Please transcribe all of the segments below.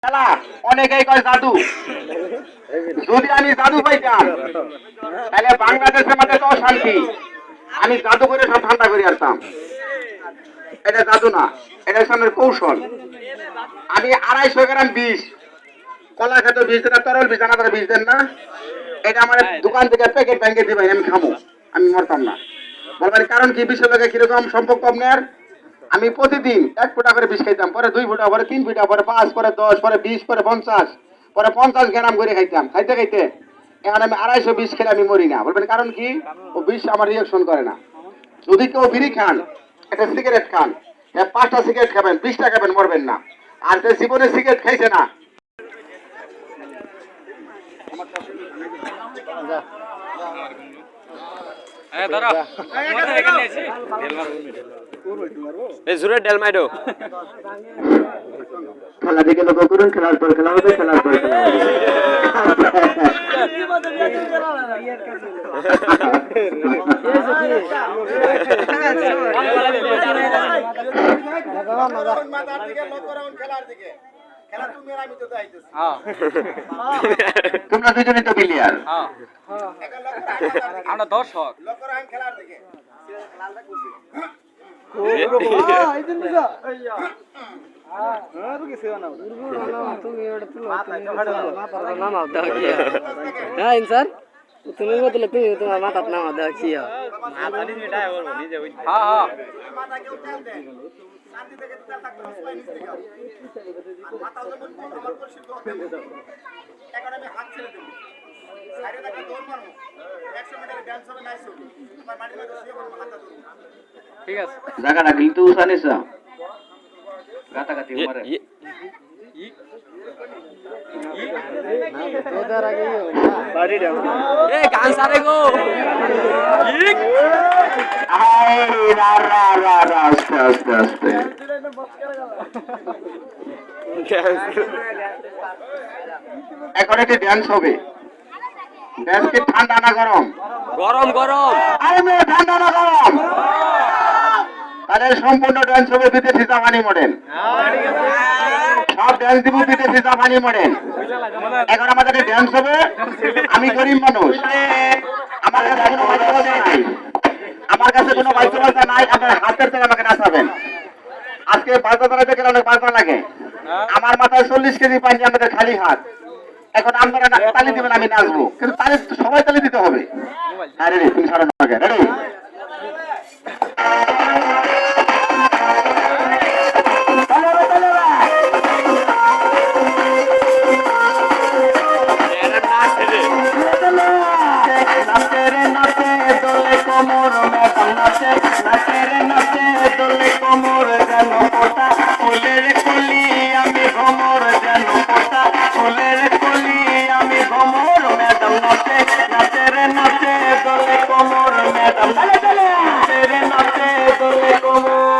খেলা অনেকেই কয় জাদু। যদি আমি জাদু পাইতাম তাহলে বাংলাদেশের মধ্যে তো শান্তি, আমি জাদু করে সব ঠান্ডা করে আসতাম। এটা জাদু না, এটা সামনের কৌশল। আমি 250 গ্রাম বিষ, কলা খেতে বিষ দেন, তরল বিষ জানা বিষ দেন না, এটা আমার দোকান থেকে প্যাকেট ভেঙে দিবেন, আমি খামো, আমি মরতাম না। বলবেন কারণ কি, বিষের লোকে কিরকম সম্পর্ক আপনার? আমি প্রতিদিন 1 ফুটা করে বিষ খাইতাম, পরে 2 ফুটা, পরে 3 ফুটা, পরে 5, পরে 10, পরে 20, পরে 50, পরে 50 গ্রাম করে খাইতাম। খাইতে খাইতে এখন আমি 250 বিষ খেলে আমি মরি না। বলবেন কারণ কি? ও বিষ আমার রিয়াকশন করে না। যদি কেউ বিড়ি খান, একটা সিগারেট খান, 5টা সিগারেট খাবেন, 20টা খাবেন, মরবেন না। আর যে জীবনে সিগারেট খাইছে না, খেলা দিকে লক্ষ্য করুন, খেলার পর খেলা হবে, খেলার পর খেলা হবে। তোমরা দুজনই তো প্লেয়ার, আমরা দর্শক। তুমি বদলে তুমি তোমার মাথার নাম দেওয়া কি ঠিক আছে, জায়গাটা কিন্তু উসানিস গাতাগাতি মারে। গান সারে গো। আস্তে আস্তে আস্তে এখন একটি ড্যান্স হবে। ড্যান্স কি ঠান্ডা না গরম? গরম গরম। আরে মেয়ে, ঠান্ডা না গরম? তাদের সম্পূর্ণ ড্যান্স হবে বিদেশি জাপানি মডেল। সব ড্যান্স দিব বিদেশি জাপানি মডেল। এখন আমাদের ড্যান্স হবে। আমি গরিব মানুষ, আমার কাছে কোনো বাদ্যযন্ত্র নাই, আমার কাছে কোনো বাদ্যযন্ত্র নাই। আপনার হাতের থেকে আমাকে নাচাবেন। আজকে বাদ্য বাজাতে গেলে অনেক বাদ্য লাগে। আমার মাথায় 40 কেজি পানি, আমাদের খালি হাত। এখন আপনারা তালি দিবেন, আমি নাচবো, কিন্তু তালি সবাই তালি দিতে হবে। আরে রে, তুমি সারা নাকে রেডি। নাচে রে নাচে দোলে কোমর, ম্যাডাম নাচে, নাচে রে নাচে দোলে কোমর, যেন কোটা ফুলের কলি, আমি ভ্রমর, যেন কোটা ফুলের কলি, আমি ভ্রমর, ম্যাডাম নাচে, নাচে রে নাচে দোলে কোমর, ম্যাডাম নাচে রে নাচে দোলে কোমর।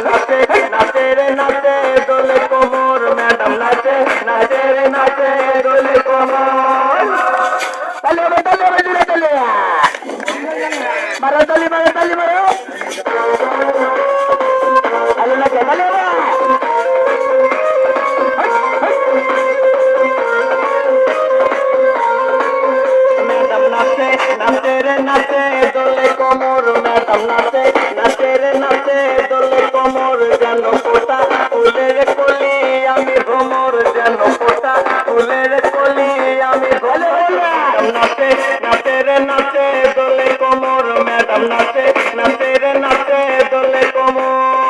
নাচে নাচে রে নাচে ম্যাডাম নাচে নাচে রে নাচে দোলে কোমর যেন কোটা ফুলের কলি আমি ভ্রমর যেন কোটা ফুলের কলি আমি ভ্রমর ম্যাডাম নাচে নাচে রে নাচে দোলে কোমর ম্যাডাম নাচে নাচে রে নাচে দোলে কোমর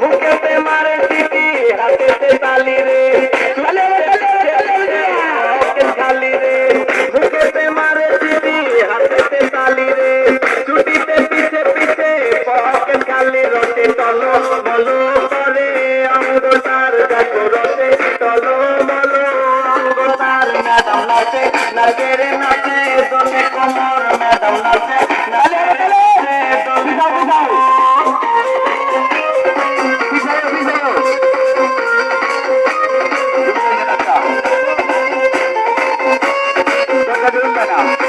বুকেতে মারে সিটি হাতেতে তালি রে খালি রে বুকেতে মারে সিটি হাতেতে তালি রে ছুটিতে পিছে পিছে পকেট খালি রসে তলো বলো করে অঙ্গটার দেখো রসে তলো বলো অঙ্গটার ম্যাডাম নাচে নাচে রে নাচে দোলে কোমর ম্যাডাম নাচে নাচে রে দোলে কোমর Venga,